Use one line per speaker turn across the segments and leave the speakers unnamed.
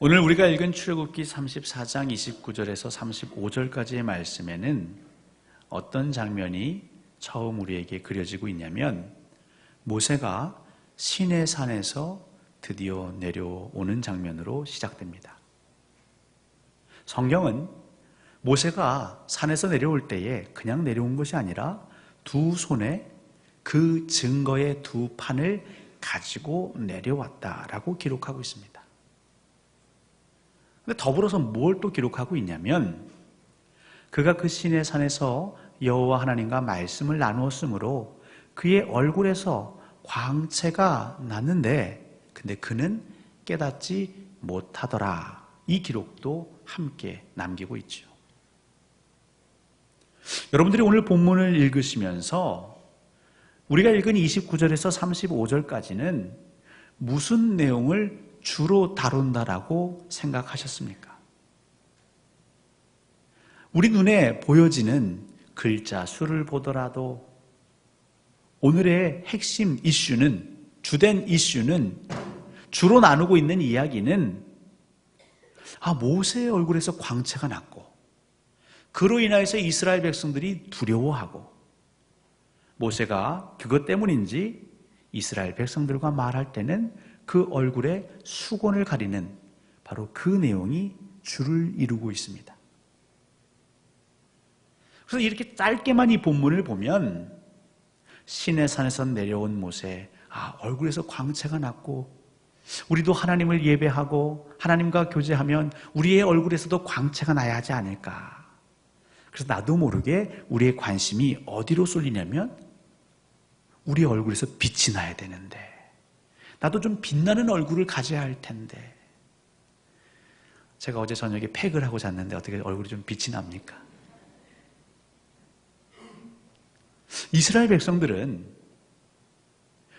오늘 우리가 읽은 출애굽기 34장 29절에서 35절까지의 말씀에는 어떤 장면이 처음 우리에게 그려지고 있냐면, 모세가 시내산에서 드디어 내려오는 장면으로 시작됩니다. 성경은 모세가 산에서 내려올 때에 그냥 내려온 것이 아니라 두 손에 그 증거의 두 판을 가지고 내려왔다라고 기록하고 있습니다. 근데 더불어서 뭘 또 기록하고 있냐면, 그가 그 시내산에서 여호와 하나님과 말씀을 나누었으므로 그의 얼굴에서 광채가 났는데 근데 그는 깨닫지 못하더라. 이 기록도 함께 남기고 있죠. 여러분들이 오늘 본문을 읽으시면서 우리가 읽은 29절에서 35절까지는 무슨 내용을 주로 다룬다라고 생각하셨습니까? 우리 눈에 보여지는 글자 수를 보더라도 오늘의 핵심 이슈는, 주된 이슈는, 주로 나누고 있는 이야기는 모세의 얼굴에서 광채가 났고 그로 인하여서 이스라엘 백성들이 두려워하고 모세가 그것 때문인지 이스라엘 백성들과 말할 때는 그 얼굴에 수건을 가리는 바로 그 내용이 주를 이루고 있습니다. 그래서 이렇게 짧게만 이 본문을 보면 시내산에서 내려온 모세, 얼굴에서 광채가 났고 우리도 하나님을 예배하고 하나님과 교제하면 우리의 얼굴에서도 광채가 나야 하지 않을까. 그래서 나도 모르게 우리의 관심이 어디로 쏠리냐면 우리 얼굴에서 빛이 나야 되는데, 나도 좀 빛나는 얼굴을 가져야 할 텐데. 제가 어제 저녁에 팩을 하고 잤는데 어떻게 얼굴이 좀 빛이 납니까? 이스라엘 백성들은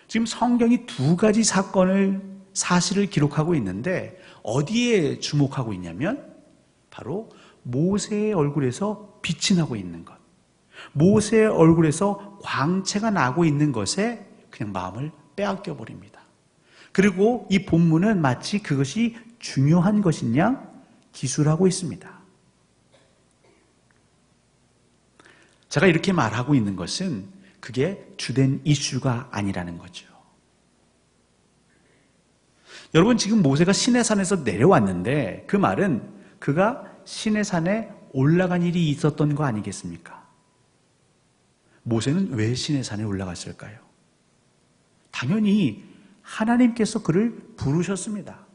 지금 성경이 두 가지 사실을 기록하고 있는데 어디에 주목하고 있냐면 바로 모세의 얼굴에서 빛이 나고 있는 것, 모세의 얼굴에서 광채가 나고 있는 것에 그냥 마음을 빼앗겨 버립니다. 그리고 이 본문은 마치 그것이 중요한 것인 양 기술하고 있습니다. 제가 이렇게 말하고 있는 것은 그게 주된 이슈가 아니라는 거죠. 여러분, 지금 모세가 시내산에서 내려왔는데 그 말은 그가 시내산에 올라간 일이 있었던 거 아니겠습니까? 모세는 왜 시내산에 올라갔을까요? 당연히 하나님께서 그를 부르셨습니다.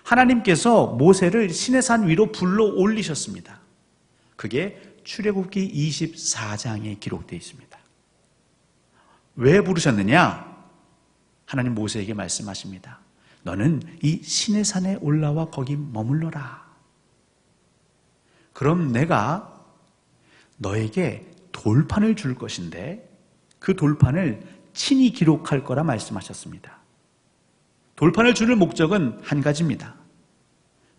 하나님께서 모세를 시내산 위로 불러 올리셨습니다. 그게 출애굽기 24장에 기록되어 있습니다. 왜 부르셨느냐? 하나님 모세에게 말씀하십니다. 너는 이 시내산에 올라와 거기 머물러라. 그럼 내가 너에게 돌판을 줄 것인데 그 돌판을 친히 기록할 거라 말씀하셨습니다. 돌판을 주는 목적은 한 가지입니다.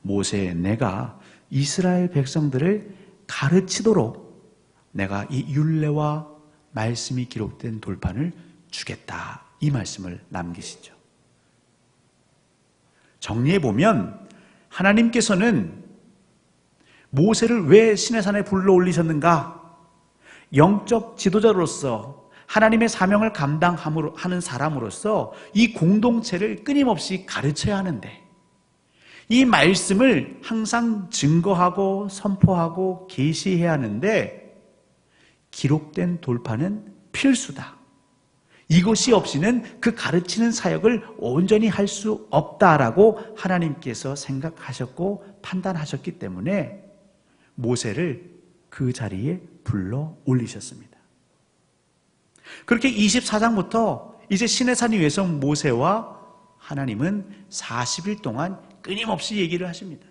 모세, 내가 이스라엘 백성들을 가르치도록 내가 이 율례와 말씀이 기록된 돌판을 주겠다. 이 말씀을 남기시죠. 정리해보면 하나님께서는 모세를 왜 시내산에 불러 올리셨는가? 영적 지도자로서 하나님의 사명을 감당하는 사람으로서 이 공동체를 끊임없이 가르쳐야 하는데, 이 말씀을 항상 증거하고 선포하고 계시해야 하는데 기록된 돌판은 필수다. 이것이 없이는 그 가르치는 사역을 온전히 할 수 없다라고 하나님께서 생각하셨고 판단하셨기 때문에 모세를 그 자리에 불러 올리셨습니다. 그렇게 24장부터 이제 시내산 위에서 모세와 하나님은 40일 동안 끊임없이 얘기를 하십니다.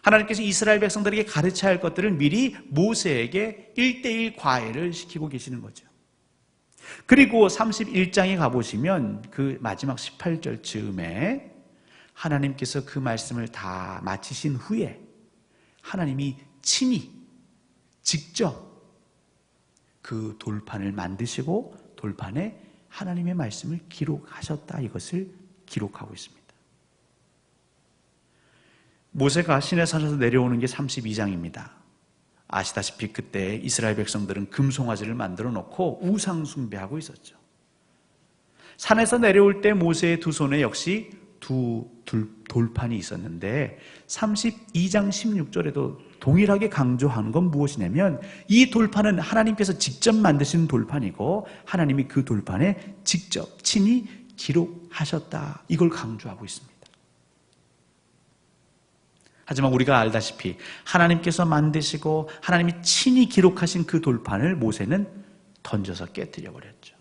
하나님께서 이스라엘 백성들에게 가르쳐야 할 것들을 미리 모세에게 1:1 과외를 시키고 계시는 거죠. 그리고 31장에 가보시면 그 마지막 18절 즈음에 하나님께서 그 말씀을 다 마치신 후에 하나님이 친히 직접 그 돌판을 만드시고 돌판에 하나님의 말씀을 기록하셨다. 이것을 기록하고 있습니다. 모세가 시내산에서 내려오는 게 32장입니다. 아시다시피 그때 이스라엘 백성들은 금송아지를 만들어 놓고 우상 숭배하고 있었죠. 산에서 내려올 때 모세의 두 손에 역시 두 돌판이 있었는데 32장 16절에도 동일하게 강조하는 건 무엇이냐면 이 돌판은 하나님께서 직접 만드신 돌판이고 하나님이 그 돌판에 직접 친히 기록하셨다. 이걸 강조하고 있습니다. 하지만 우리가 알다시피 하나님께서 만드시고 하나님이 친히 기록하신 그 돌판을 모세는 던져서 깨뜨려 버렸죠.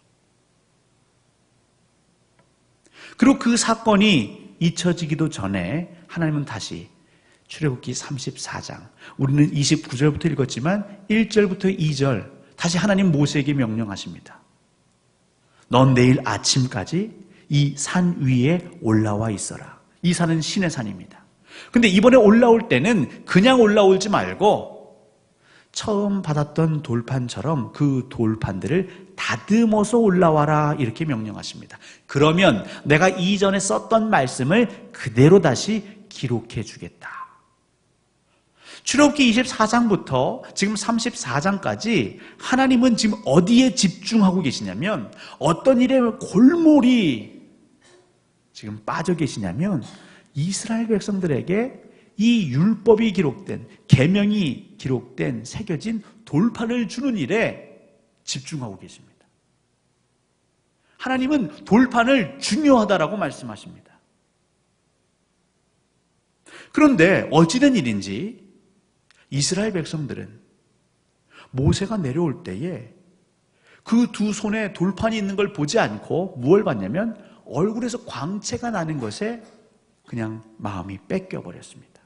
그리고 그 사건이 잊혀지기도 전에 하나님은 다시 출애굽기 34장, 우리는 29절부터 읽었지만 1절부터 2절 다시 하나님 모세에게 명령하십니다. 넌 내일 아침까지 이 산 위에 올라와 있어라. 이 산은 신의 산입니다. 근데 이번에 올라올 때는 그냥 올라오지 말고 처음 받았던 돌판처럼 그 돌판들을 다듬어서 올라와라 이렇게 명령하십니다. 그러면 내가 이전에 썼던 말씀을 그대로 다시 기록해 주겠다. 출애굽기 24장부터 지금 34장까지 하나님은 지금 어디에 집중하고 계시냐면 어떤 일에 골몰이 지금 빠져 계시냐면 이스라엘 백성들에게 이 율법이 기록된, 계명이 기록된, 새겨진 돌판을 주는 일에 집중하고 계십니다. 하나님은 돌판을 중요하다라고 말씀하십니다. 그런데 어찌된 일인지 이스라엘 백성들은 모세가 내려올 때에 그 두 손에 돌판이 있는 걸 보지 않고 무엇을 봤냐면 얼굴에서 광채가 나는 것에 그냥 마음이 뺏겨버렸습니다.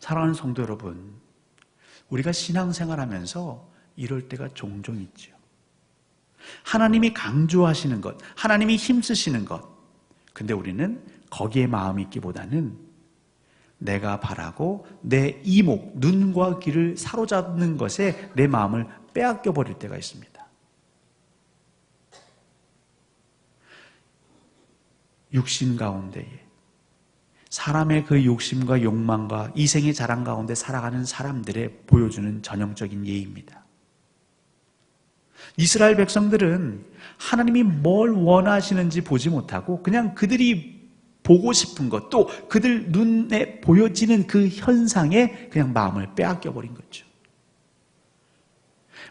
사랑하는 성도 여러분, 우리가 신앙생활하면서 이럴 때가 종종 있죠. 하나님이 강조하시는 것, 하나님이 힘쓰시는 것, 근데 우리는 거기에 마음이 있기보다는 내가 바라고 내 이목, 눈과 귀를 사로잡는 것에 내 마음을 빼앗겨 버릴 때가 있습니다. 육신 가운데에 사람의 그 욕심과 욕망과 이생의 자랑 가운데 살아가는 사람들의 보여주는 전형적인 예입니다. 이스라엘 백성들은 하나님이 뭘 원하시는지 보지 못하고 그냥 그들이 보고 싶은 것, 또 그들 눈에 보여지는 그 현상에 그냥 마음을 빼앗겨 버린 거죠.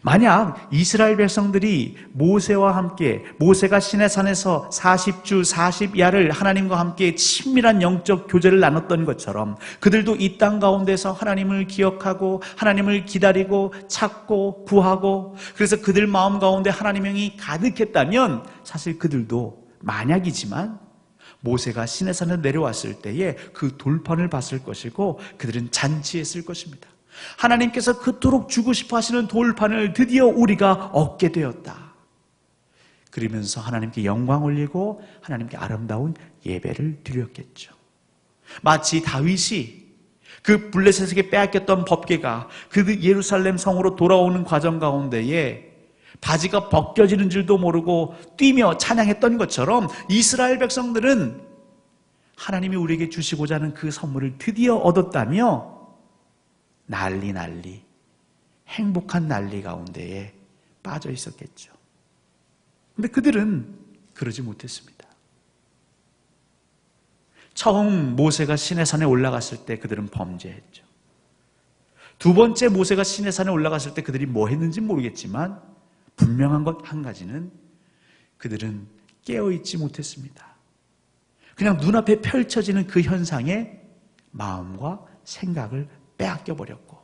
만약 이스라엘 백성들이 모세와 함께 모세가 시내산에서 40주 40야를 하나님과 함께 친밀한 영적 교제를 나눴던 것처럼 그들도 이 땅 가운데서 하나님을 기억하고 하나님을 기다리고 찾고 구하고 그래서 그들 마음 가운데 하나님의 영이 가득했다면 사실 그들도 만약이지만 모세가 시내산에 내려왔을 때에 그 돌판을 봤을 것이고 그들은 잔치했을 것입니다. 하나님께서 그토록 주고 싶어 하시는 돌판을 드디어 우리가 얻게 되었다. 그러면서 하나님께 영광 올리고 하나님께 아름다운 예배를 드렸겠죠. 마치 다윗이 그 블레셋에게 빼앗겼던 법궤가 그 예루살렘 성으로 돌아오는 과정 가운데에 바지가 벗겨지는 줄도 모르고 뛰며 찬양했던 것처럼 이스라엘 백성들은 하나님이 우리에게 주시고자 하는 그 선물을 드디어 얻었다며 난리 행복한 난리 가운데에 빠져 있었겠죠. 근데 그들은 그러지 못했습니다. 처음 모세가 시내산에 올라갔을 때 그들은 범죄했죠. 두 번째 모세가 시내산에 올라갔을 때 그들이 뭐 했는지 모르겠지만 분명한 것 한 가지는 그들은 깨어있지 못했습니다. 그냥 눈앞에 펼쳐지는 그 현상에 마음과 생각을 빼앗겨 버렸고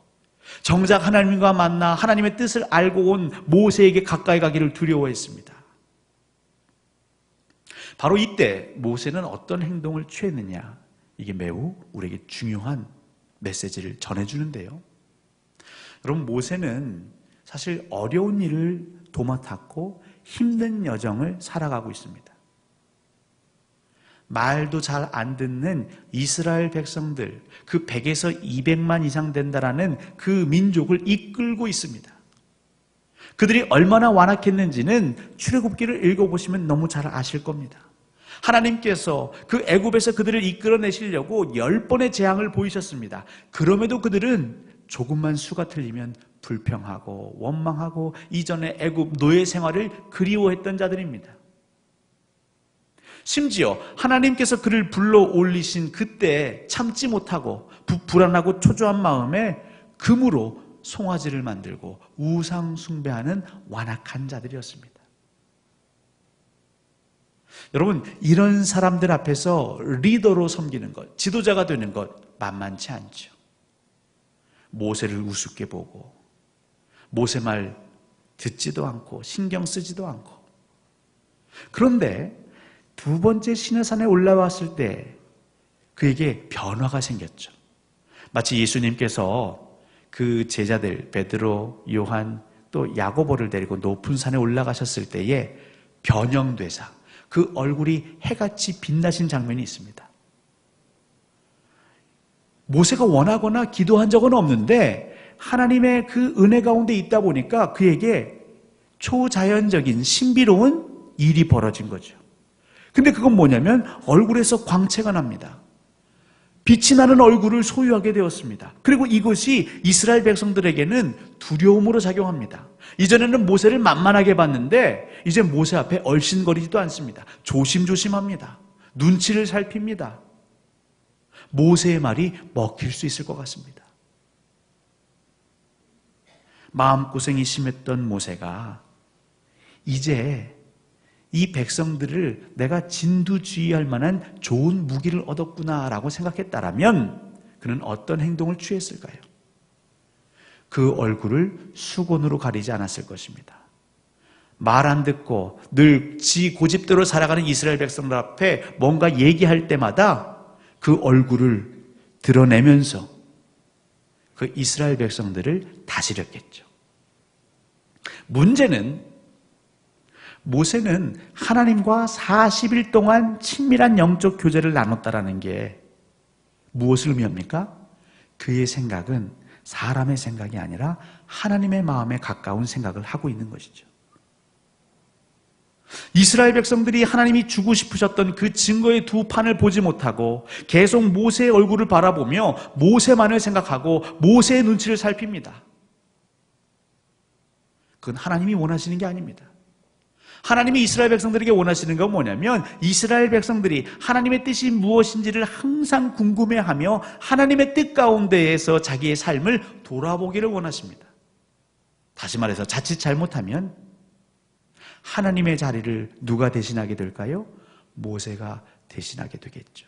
정작 하나님과 만나 하나님의 뜻을 알고 온 모세에게 가까이 가기를 두려워했습니다. 바로 이때 모세는 어떤 행동을 취했느냐, 이게 매우 우리에게 중요한 메시지를 전해주는데요. 여러분, 모세는 사실 어려운 일을 도맡았고 힘든 여정을 살아가고 있습니다. 말도 잘 안 듣는 이스라엘 백성들, 그 100에서 200만 이상 된다라는 그 민족을 이끌고 있습니다. 그들이 얼마나 완악했는지는 출애굽기를 읽어보시면 너무 잘 아실 겁니다. 하나님께서 그 애굽에서 그들을 이끌어내시려고 10번의 재앙을 보이셨습니다. 그럼에도 그들은 조금만 수가 틀리면 불평하고 원망하고 이전의 애굽 노예 생활을 그리워했던 자들입니다. 심지어 하나님께서 그를 불러 올리신 그때 참지 못하고 불안하고 초조한 마음에 금으로 송아지를 만들고 우상 숭배하는 완악한 자들이었습니다. 여러분, 이런 사람들 앞에서 리더로 섬기는 것, 지도자가 되는 것 만만치 않죠. 모세를 우습게 보고 모세 말 듣지도 않고 신경 쓰지도 않고. 그런데 두 번째 시내산에 올라왔을 때 그에게 변화가 생겼죠. 마치 예수님께서 그 제자들 베드로, 요한, 또 야고보를 데리고 높은 산에 올라가셨을 때에 변형되사 그 얼굴이 해같이 빛나신 장면이 있습니다. 모세가 원하거나 기도한 적은 없는데 하나님의 그 은혜 가운데 있다 보니까 그에게 초자연적인 신비로운 일이 벌어진 거죠. 근데 그건 뭐냐면 얼굴에서 광채가 납니다. 빛이 나는 얼굴을 소유하게 되었습니다. 그리고 이것이 이스라엘 백성들에게는 두려움으로 작용합니다. 이전에는 모세를 만만하게 봤는데 이제 모세 앞에 얼씬거리지도 않습니다. 조심조심합니다. 눈치를 살핍니다. 모세의 말이 먹힐 수 있을 것 같습니다. 마음고생이 심했던 모세가 이제 이 백성들을 내가 진두지휘할 만한 좋은 무기를 얻었구나라고 생각했다라면 그는 어떤 행동을 취했을까요? 그 얼굴을 수건으로 가리지 않았을 것입니다. 말 안 듣고 늘 지 고집대로 살아가는 이스라엘 백성들 앞에 뭔가 얘기할 때마다 그 얼굴을 드러내면서 그 이스라엘 백성들을 다스렸겠죠. 문제는 모세는 하나님과 40일 동안 친밀한 영적 교제를 나눴다라는 게 무엇을 의미합니까? 그의 생각은 사람의 생각이 아니라 하나님의 마음에 가까운 생각을 하고 있는 것이죠. 이스라엘 백성들이 하나님이 주고 싶으셨던 그 증거의 두 판을 보지 못하고 계속 모세의 얼굴을 바라보며 모세만을 생각하고 모세의 눈치를 살핍니다. 그건 하나님이 원하시는 게 아닙니다. 하나님이 이스라엘 백성들에게 원하시는 건 뭐냐면 이스라엘 백성들이 하나님의 뜻이 무엇인지를 항상 궁금해하며 하나님의 뜻 가운데에서 자기의 삶을 돌아보기를 원하십니다. 다시 말해서 자칫 잘못하면 하나님의 자리를 누가 대신하게 될까요? 모세가 대신하게 되겠죠.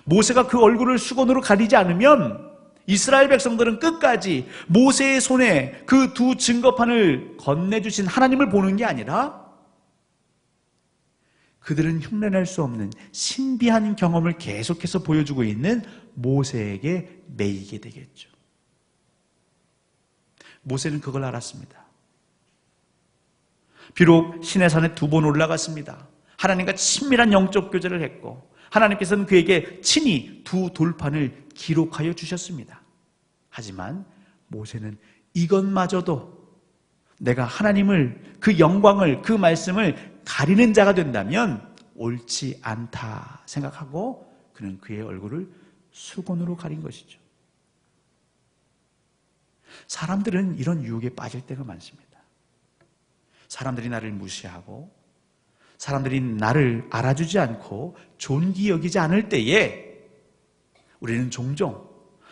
모세가 그 얼굴을 수건으로 가리지 않으면 이스라엘 백성들은 끝까지 모세의 손에 그 두 증거판을 건네주신 하나님을 보는 게 아니라 그들은 흉내낼 수 없는 신비한 경험을 계속해서 보여주고 있는 모세에게 매이게 되겠죠. 모세는 그걸 알았습니다. 비록 시내산에 2번 올라갔습니다. 하나님과 친밀한 영적 교제를 했고 하나님께서는 그에게 친히 두 돌판을 기록하여 주셨습니다. 하지만 모세는 이것마저도 내가 하나님을, 그 영광을, 그 말씀을 가리는 자가 된다면 옳지 않다 생각하고 그는 그의 얼굴을 수건으로 가린 것이죠. 사람들은 이런 유혹에 빠질 때가 많습니다. 사람들이 나를 무시하고 사람들이 나를 알아주지 않고 존귀 여기지 않을 때에 우리는 종종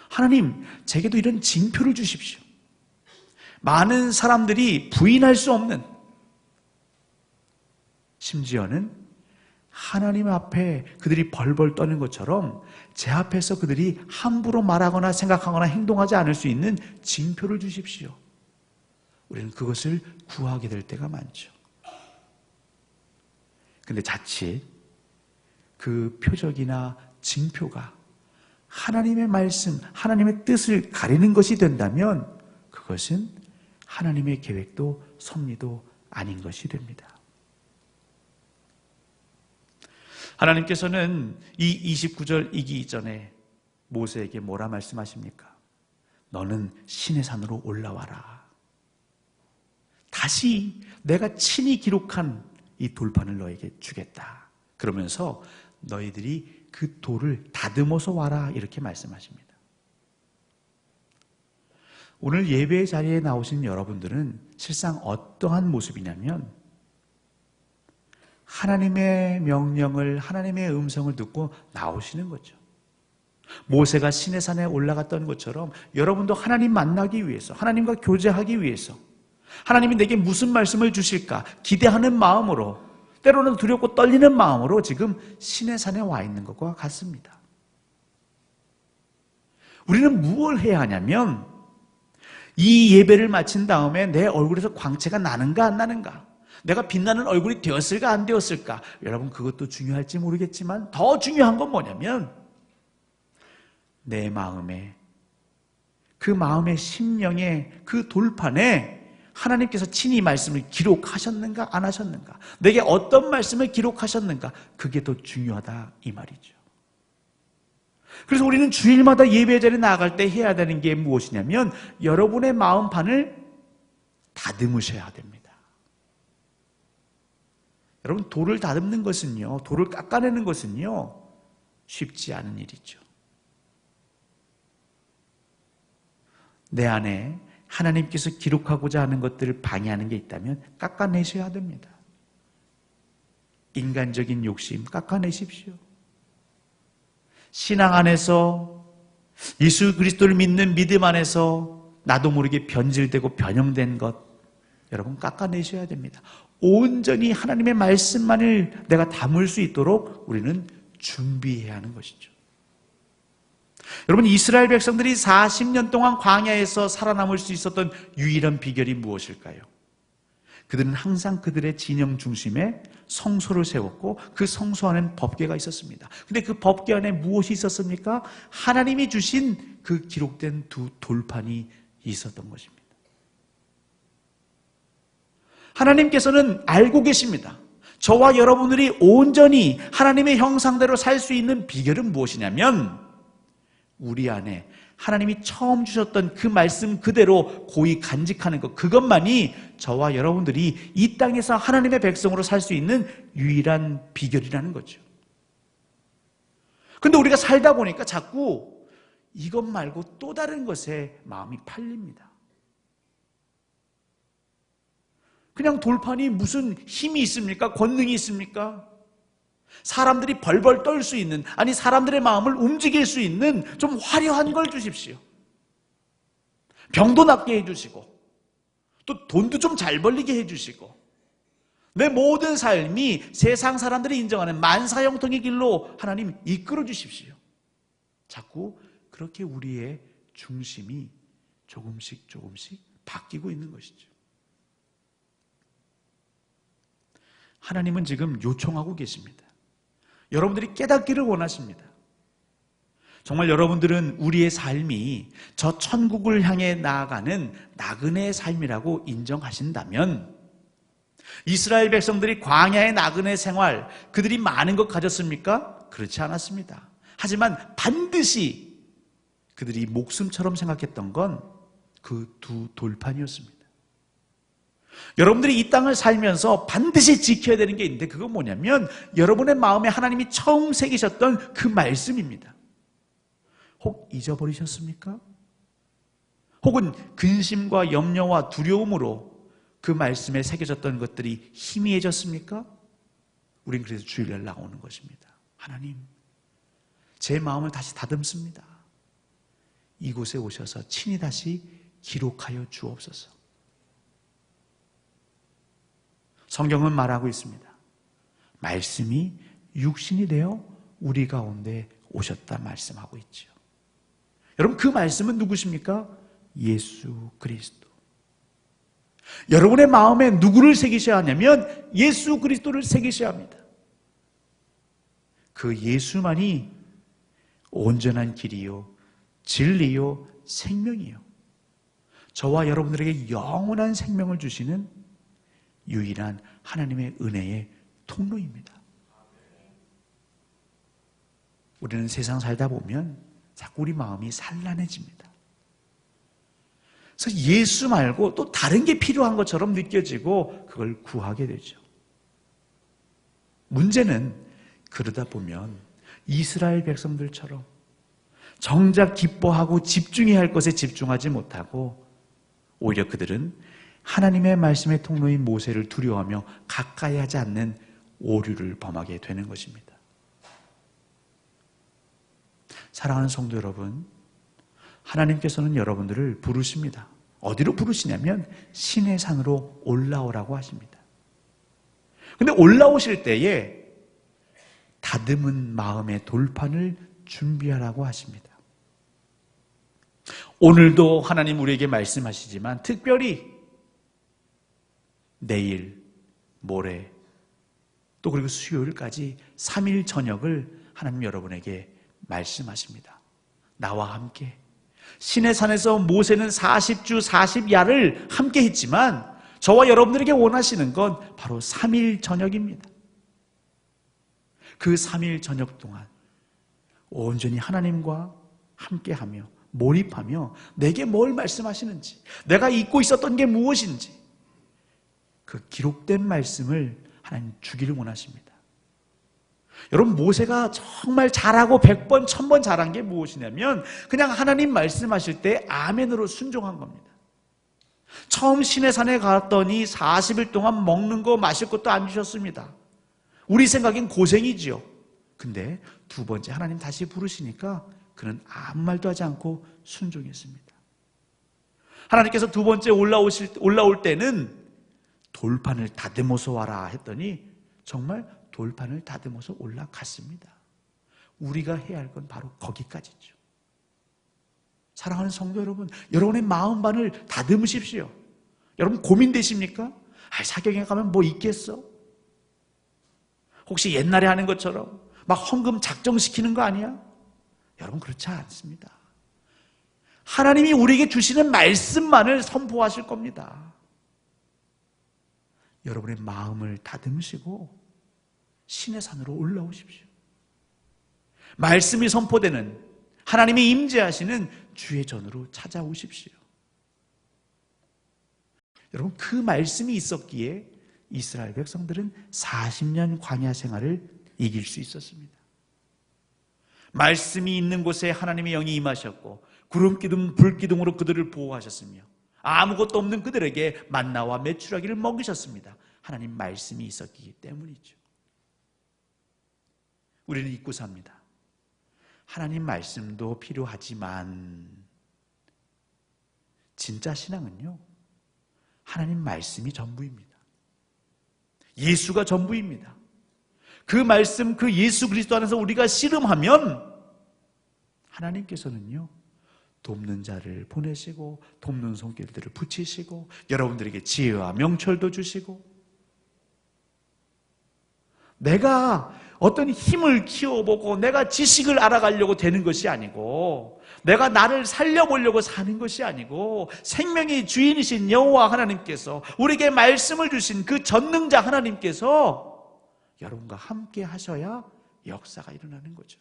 하나님, 제게도 이런 징표를 주십시오. 많은 사람들이 부인할 수 없는, 심지어는 하나님 앞에 그들이 벌벌 떠는 것처럼 제 앞에서 그들이 함부로 말하거나 생각하거나 행동하지 않을 수 있는 징표를 주십시오. 우리는 그것을 구하게 될 때가 많죠. 근데 자칫 그 표적이나 징표가 하나님의 말씀, 하나님의 뜻을 가리는 것이 된다면 그것은 하나님의 계획도 섭리도 아닌 것이 됩니다. 하나님께서는 이 29절 이기 전에 모세에게 뭐라 말씀하십니까? 너는 시내산으로 올라와라. 다시 내가 친히 기록한 이 돌판을 너에게 주겠다. 그러면서 너희들이 그 돌을 다듬어서 와라 이렇게 말씀하십니다. 오늘 예배의 자리에 나오신 여러분들은 실상 어떠한 모습이냐면 하나님의 명령을, 하나님의 음성을 듣고 나오시는 거죠. 모세가 시내산에 올라갔던 것처럼 여러분도 하나님 만나기 위해서, 하나님과 교제하기 위해서, 하나님이 내게 무슨 말씀을 주실까 기대하는 마음으로, 때로는 두렵고 떨리는 마음으로 지금 시내산에 와 있는 것과 같습니다. 우리는 무엇을 해야 하냐면 이 예배를 마친 다음에 내 얼굴에서 광채가 나는가 안 나는가, 내가 빛나는 얼굴이 되었을까 안 되었을까, 여러분 그것도 중요할지 모르겠지만 더 중요한 건 뭐냐면 내 마음에, 그 마음의 심령에, 그 돌판에 하나님께서 친히 말씀을 기록하셨는가 안 하셨는가, 내게 어떤 말씀을 기록하셨는가, 그게 더 중요하다 이 말이죠. 그래서 우리는 주일마다 예배 자리에 나아갈 때 해야 되는 게 무엇이냐면 여러분의 마음판을 다듬으셔야 됩니다. 여러분, 돌을 다듬는 것은요, 돌을 깎아내는 것은요 쉽지 않은 일이죠. 내 안에 하나님께서 기록하고자 하는 것들을 방해하는 게 있다면 깎아내셔야 됩니다. 인간적인 욕심 깎아내십시오. 신앙 안에서, 예수 그리스도를 믿는 믿음 안에서 나도 모르게 변질되고 변형된 것, 여러분 깎아내셔야 됩니다. 온전히 하나님의 말씀만을 내가 담을 수 있도록 우리는 준비해야 하는 것이죠. 여러분, 이스라엘 백성들이 40년 동안 광야에서 살아남을 수 있었던 유일한 비결이 무엇일까요? 그들은 항상 그들의 진영 중심에 성소를 세웠고 그 성소 안에는 법궤가 있었습니다. 근데 그 법궤 안에 무엇이 있었습니까? 하나님이 주신 그 기록된 두 돌판이 있었던 것입니다. 하나님께서는 알고 계십니다. 저와 여러분들이 온전히 하나님의 형상대로 살 수 있는 비결은 무엇이냐면 우리 안에 하나님이 처음 주셨던 그 말씀 그대로 고이 간직하는 것, 그것만이 저와 여러분들이 이 땅에서 하나님의 백성으로 살 수 있는 유일한 비결이라는 거죠. 근데 우리가 살다 보니까 자꾸 이것 말고 또 다른 것에 마음이 팔립니다. 그냥 돌판이 무슨 힘이 있습니까? 권능이 있습니까? 사람들이 벌벌 떨 수 있는, 아니 사람들의 마음을 움직일 수 있는 좀 화려한 걸 주십시오. 병도 낫게 해주시고 또 돈도 좀 잘 벌리게 해주시고 내 모든 삶이 세상 사람들이 인정하는 만사형통의 길로 하나님 이끌어 주십시오. 자꾸 그렇게 우리의 중심이 조금씩 바뀌고 있는 것이죠. 하나님은 지금 요청하고 계십니다. 여러분들이 깨닫기를 원하십니다. 정말 여러분들은 우리의 삶이 저 천국을 향해 나아가는 나그네의 삶이라고 인정하신다면, 이스라엘 백성들이 광야의 나그네 생활, 그들이 많은 것 가졌습니까? 그렇지 않았습니다. 하지만 반드시 그들이 목숨처럼 생각했던 건 그 두 돌판이었습니다. 여러분들이 이 땅을 살면서 반드시 지켜야 되는 게 있는데 그건 뭐냐면 여러분의 마음에 하나님이 처음 새기셨던 그 말씀입니다. 혹 잊어버리셨습니까? 혹은 근심과 염려와 두려움으로 그 말씀에 새겨졌던 것들이 희미해졌습니까? 우린 그래서 주일날 나오는 것입니다. 하나님, 제 마음을 다시 다듬습니다. 이곳에 오셔서 친히 다시 기록하여 주옵소서. 성경은 말하고 있습니다. 말씀이 육신이 되어 우리 가운데 오셨다 말씀하고 있죠. 여러분, 그 말씀은 누구십니까? 예수 그리스도. 여러분의 마음에 누구를 새기셔야 하냐면 예수 그리스도를 새기셔야 합니다. 그 예수만이 온전한 길이요, 진리요, 생명이요, 저와 여러분들에게 영원한 생명을 주시는 유일한 하나님의 은혜의 통로입니다. 우리는 세상 살다 보면 자꾸 우리 마음이 산란해집니다. 그래서 예수 말고 또 다른 게 필요한 것처럼 느껴지고 그걸 구하게 되죠. 문제는 그러다 보면 이스라엘 백성들처럼 정작 기뻐하고 집중해야 할 것에 집중하지 못하고 오히려 그들은 하나님의 말씀의 통로인 모세를 두려워하며 가까이 하지 않는 오류를 범하게 되는 것입니다. 사랑하는 성도 여러분, 하나님께서는 여러분들을 부르십니다. 어디로 부르시냐면 신의 산으로 올라오라고 하십니다. 근데 올라오실 때에 다듬은 마음의 돌판을 준비하라고 하십니다. 오늘도 하나님 우리에게 말씀하시지만 특별히 내일, 모레, 또 그리고 수요일까지 3일 저녁을 하나님 여러분에게 말씀하십니다. 나와 함께 신의 산에서 모세는 40주 40야를 함께 했지만 저와 여러분들에게 원하시는 건 바로 3일 저녁입니다. 그 3일 저녁 동안 온전히 하나님과 함께하며 몰입하며 내게 뭘 말씀하시는지, 내가 잊고 있었던 게 무엇인지 그 기록된 말씀을 하나님 주기를 원하십니다. 여러분, 모세가 정말 잘하고 100번, 1000번 잘한 게 무엇이냐면 그냥 하나님 말씀하실 때 아멘으로 순종한 겁니다. 처음 신의 산에 갔더니 40일 동안 먹는 거 마실 것도 안 주셨습니다. 우리 생각엔 고생이지요. 근데 두 번째 하나님 다시 부르시니까 그는 아무 말도 하지 않고 순종했습니다. 하나님께서 두 번째 올라올 때는 돌판을 다듬어서 와라 했더니 정말 돌판을 다듬어서 올라갔습니다. 우리가 해야 할 건 바로 거기까지죠. 사랑하는 성도 여러분, 여러분의 마음반을 다듬으십시오. 여러분 고민되십니까? 사경에 가면 뭐 있겠어? 혹시 옛날에 하는 것처럼 막 헌금 작정시키는 거 아니야? 여러분 그렇지 않습니다. 하나님이 우리에게 주시는 말씀만을 선포하실 겁니다. 여러분의 마음을 다듬으시고 신의 산으로 올라오십시오. 말씀이 선포되는 하나님이 임재하시는 주의 전으로 찾아오십시오. 여러분 그 말씀이 있었기에 이스라엘 백성들은 40년 광야 생활을 이길 수 있었습니다. 말씀이 있는 곳에 하나님의 영이 임하셨고 구름기둥 불기둥으로 그들을 보호하셨으며 아무것도 없는 그들에게 만나와 메추라기를 먹이셨습니다. 하나님 말씀이 있었기 때문이죠. 우리는 잊고 삽니다. 하나님 말씀도 필요하지만 진짜 신앙은요, 하나님 말씀이 전부입니다. 예수가 전부입니다. 그 말씀, 그 예수 그리스도 안에서 우리가 씨름하면 하나님께서는요, 돕는 자를 보내시고 돕는 손길들을 붙이시고 여러분들에게 지혜와 명철도 주시고, 내가 어떤 힘을 키워보고 내가 지식을 알아가려고 되는 것이 아니고, 내가 나를 살려보려고 사는 것이 아니고, 생명의 주인이신 여호와 하나님께서 우리에게 말씀을 주신 그 전능자 하나님께서 여러분과 함께 하셔야 역사가 일어나는 거죠.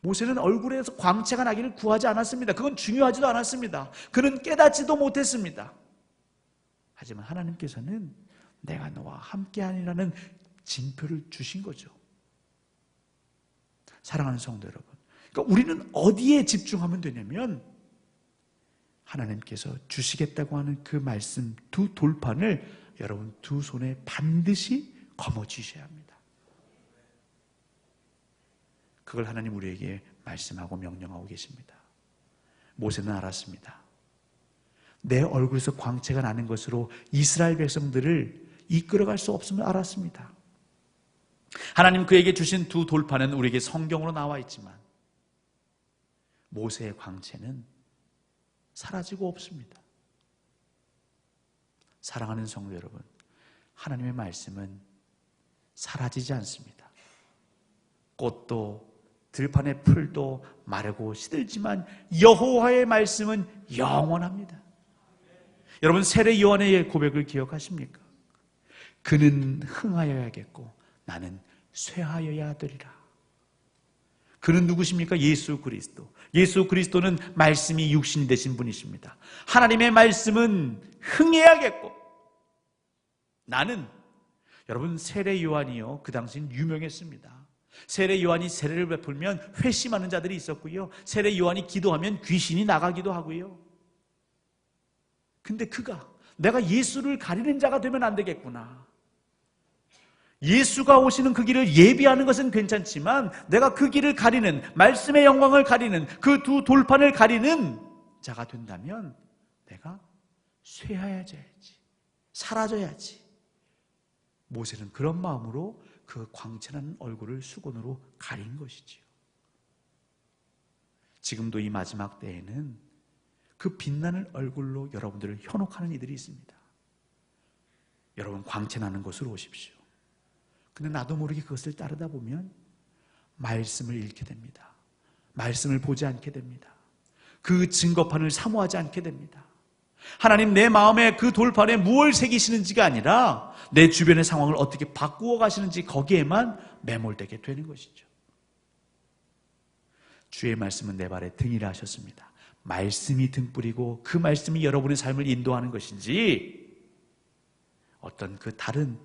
모세는 얼굴에서 광채가 나기를 구하지 않았습니다. 그건 중요하지도 않았습니다. 그는 깨닫지도 못했습니다. 하지만 하나님께서는 내가 너와 함께하리라는 징표를 주신 거죠. 사랑하는 성도 여러분, 그러니까 우리는 어디에 집중하면 되냐면 하나님께서 주시겠다고 하는 그 말씀 두 돌판을 여러분 두 손에 반드시 거머쥐셔야 합니다. 그걸 하나님 우리에게 말씀하고 명령하고 계십니다. 모세는 알았습니다. 내 얼굴에서 광채가 나는 것으로 이스라엘 백성들을 이끌어갈 수 없음을 알았습니다. 하나님 그에게 주신 두 돌판은 우리에게 성경으로 나와 있지만 모세의 광채는 사라지고 없습니다. 사랑하는 성도 여러분, 하나님의 말씀은 사라지지 않습니다. 꽃도 들판의 풀도 마르고 시들지만 여호와의 말씀은 영원합니다. 여러분 세례 요한의 고백을 기억하십니까? 그는 흥하여야겠고 나는 쇠하여야 하리라. 그는 누구십니까? 예수 그리스도. 예수 그리스도는 말씀이 육신이 되신 분이십니다. 하나님의 말씀은 흥해야겠고 나는 여러분, 세례 요한이요, 그 당시엔 유명했습니다. 세례 요한이 세례를 베풀면 회심하는 자들이 있었고요, 세례 요한이 기도하면 귀신이 나가기도 하고요. 근데 그가 내가 예수를 가리는 자가 되면 안 되겠구나, 예수가 오시는 그 길을 예비하는 것은 괜찮지만 내가 그 길을 가리는, 말씀의 영광을 가리는, 그 두 돌판을 가리는 자가 된다면 내가 쇠하여져야지, 사라져야지. 모세는 그런 마음으로 그 광채나는 얼굴을 수건으로 가린 것이지요. 지금도 이 마지막 때에는 그 빛나는 얼굴로 여러분들을 현혹하는 이들이 있습니다. 여러분, 광채나는 곳으로 오십시오. 근데 나도 모르게 그것을 따르다 보면 말씀을 잃게 됩니다. 말씀을 보지 않게 됩니다. 그 증거판을 사모하지 않게 됩니다. 하나님, 내 마음에 그 돌판에 무엇을 새기시는지가 아니라 내 주변의 상황을 어떻게 바꾸어 가시는지, 거기에만 매몰되게 되는 것이죠. 주의 말씀은 내 발의 등이라 하셨습니다. 말씀이 등불이고 그 말씀이 여러분의 삶을 인도하는 것인지, 어떤 그 다른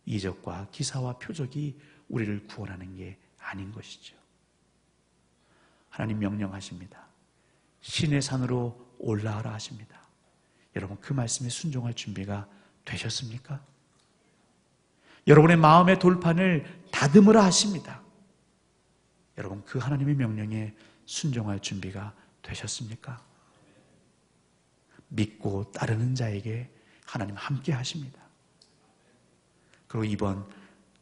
이적과 기사와 표적이 우리를 구원하는 게 아닌 것이죠. 하나님 명령하십니다. 신의 산으로 올라가라 하십니다. 여러분, 그 말씀에 순종할 준비가 되셨습니까? 여러분의 마음의 돌판을 다듬으라 하십니다. 여러분, 그 하나님의 명령에 순종할 준비가 되셨습니까? 믿고 따르는 자에게 하나님 함께 하십니다. 그리고 이번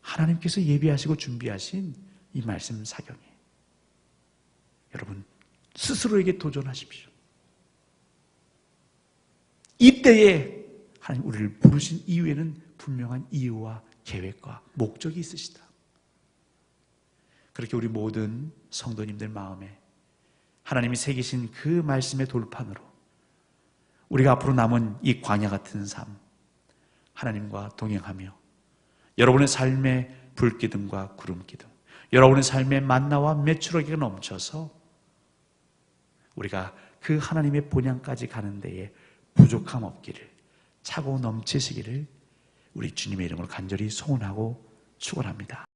하나님께서 예비하시고 준비하신 이 말씀 사경에 여러분 스스로에게 도전하십시오. 이때에 하나님 우리를 부르신 이후에는 분명한 이유와 계획과 목적이 있으시다. 그렇게 우리 모든 성도님들 마음에 하나님이 새기신 그 말씀의 돌판으로 우리가 앞으로 남은 이 광야 같은 삶, 하나님과 동행하며 여러분의 삶의 불기둥과 구름기둥, 여러분의 삶의 만나와 메추라기가 넘쳐서 우리가 그 하나님의 본향까지 가는 데에 부족함 없기를, 차고 넘치시기를 우리 주님의 이름으로 간절히 소원하고 축원합니다.